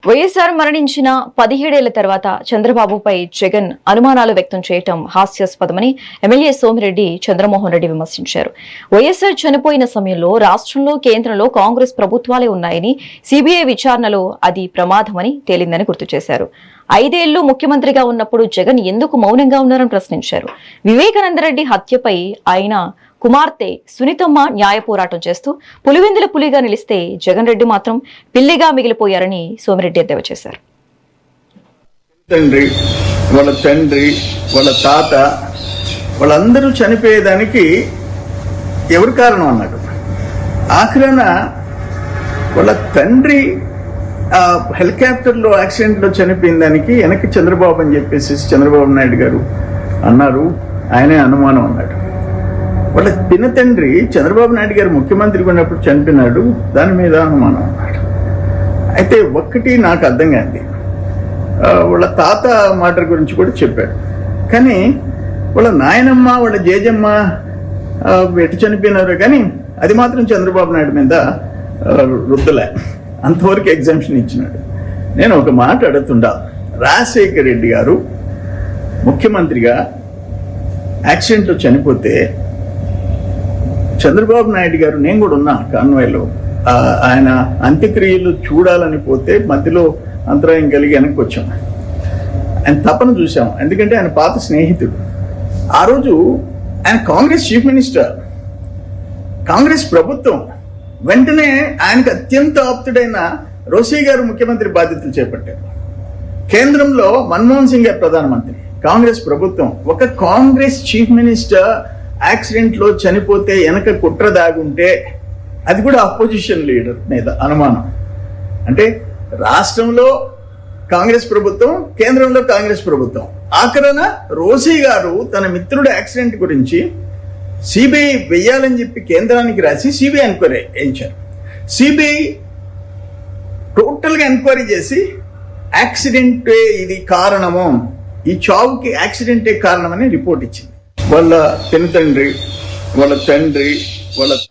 వైఎస్ఆర్ మరణించిన 17 ఏళ్ల తర్వాత చంద్రబాబుపై జగన్ అనుమానాలు వ్యక్తం చేయటం హాస్యాస్పదమని ఎమ్మెల్యే సోమిరెడ్డి చంద్రమోహన్ రెడ్డి విమర్శించారు. వైఎస్ఆర్ చనిపోయిన సమయంలో రాష్ట్రంలో కేంద్రంలో కాంగ్రెస్ ప్రభుత్వాలే ఉన్నాయని, సిబిఐ విచారణలో అది ప్రమాదమని తేలిందని గుర్తు చేశారు. 5 ఏళ్లు ముఖ్యమంత్రిగా ఉన్నప్పుడు జగన్ ఎందుకు మౌనంగా ఉన్నారని ప్రశ్నించారు. వివేకానందరెడ్డి హత్యపై ఆయన కుమార్తె సునీతమ్మ న్యాయ పోరాటం చేస్తూ పులివెందుల పులిగా నిలిస్తే జగన్ రెడ్డి మాత్రం పిల్లిగా మిగిలిపోయారని సోమిరెడ్డి ఎద్దేవా చేశారు. వాళ్ళ తండ్రి వాళ్ళ తాత వాళ్ళందరూ చనిపోయేదానికి ఎవరు కారణం అన్నాడు. ఆఖరణ వాళ్ళ తండ్రి హెలికాప్టర్లో యాక్సిడెంట్లో చనిపోయిన దానికి వెనక్కి చంద్రబాబు అని చెప్పేసి చంద్రబాబు నాయుడు గారు అన్నారు. ఆయనే అనుమానం అన్నాడు. వాళ్ళ పిన్న తండ్రి చంద్రబాబు నాయుడు గారు ముఖ్యమంత్రిగా ఉన్నప్పుడు చనిపోయినాడు, దాని మీద అనుమానం అన్నాడు. అయితే ఒక్కటి నాకు అర్థం కాదు, వాళ్ళ తాత మాట గురించి కూడా చెప్పాడు, కానీ వాళ్ళ నాయనమ్మ వాళ్ళ జేజమ్మ ఎటు చనిపోయినారు, కానీ అది మాత్రం చంద్రబాబు నాయుడు మీద రుద్దలే, అంతవరకు ఎగ్జామ్షన్ ఇచ్చినాడు. నేను ఒక మాట అడుగుతుండా, రాజశేఖర్ రెడ్డి గారు ముఖ్యమంత్రిగా యాక్సిడెంట్లో చనిపోతే చంద్రబాబు నాయుడు గారు, నేను కూడా ఉన్నా కాన్వాయ్లో, ఆయన అంత్యక్రియలు చూడాలని పోతే మధ్యలో అంతరాయం కలిగి వెనక్కి వచ్చాం. ఆయన తపన చూసాం, ఎందుకంటే ఆయన పాత స్నేహితుడు. ఆ రోజు ఆయన కాంగ్రెస్ చీఫ్ మినిస్టర్, కాంగ్రెస్ ప్రభుత్వం వెంటనే ఆయనకు అత్యంత ఆప్తుడైన రోసయ్య గారు ముఖ్యమంత్రి బాధ్యతలు చేపట్టారు. కేంద్రంలో మన్మోహన్ సింగ్ గారు ప్రధానమంత్రి, కాంగ్రెస్ ప్రభుత్వం. ఒక కాంగ్రెస్ చీఫ్ మినిస్టర్ యాక్సిడెంట్లో చనిపోతే వెనక కుట్ర దాగుంటే అది కూడా అపోజిషన్ లీడర్ మీద అనుమానం. అంటే రాష్ట్రంలో కాంగ్రెస్ ప్రభుత్వం, కేంద్రంలో కాంగ్రెస్ ప్రభుత్వం. ఆఖరణ రోసయ్య గారు తన మిత్రుడు యాక్సిడెంట్ గురించి సిబిఐ వెయ్యాలని చెప్పి కేంద్రానికి రాసి సిబిఐ ఎంక్వైరీ వేయించారు. సిబిఐ టోటల్గా ఎంక్వైరీ చేసి యాక్సిడెంటే ఇది కారణము, ఈ చావుకి యాక్సిడెంటే కారణమని రిపోర్ట్ ఇచ్చింది. వాళ్ళ పినతండ్రి వాళ్ళ తండ్రి వాళ్ళ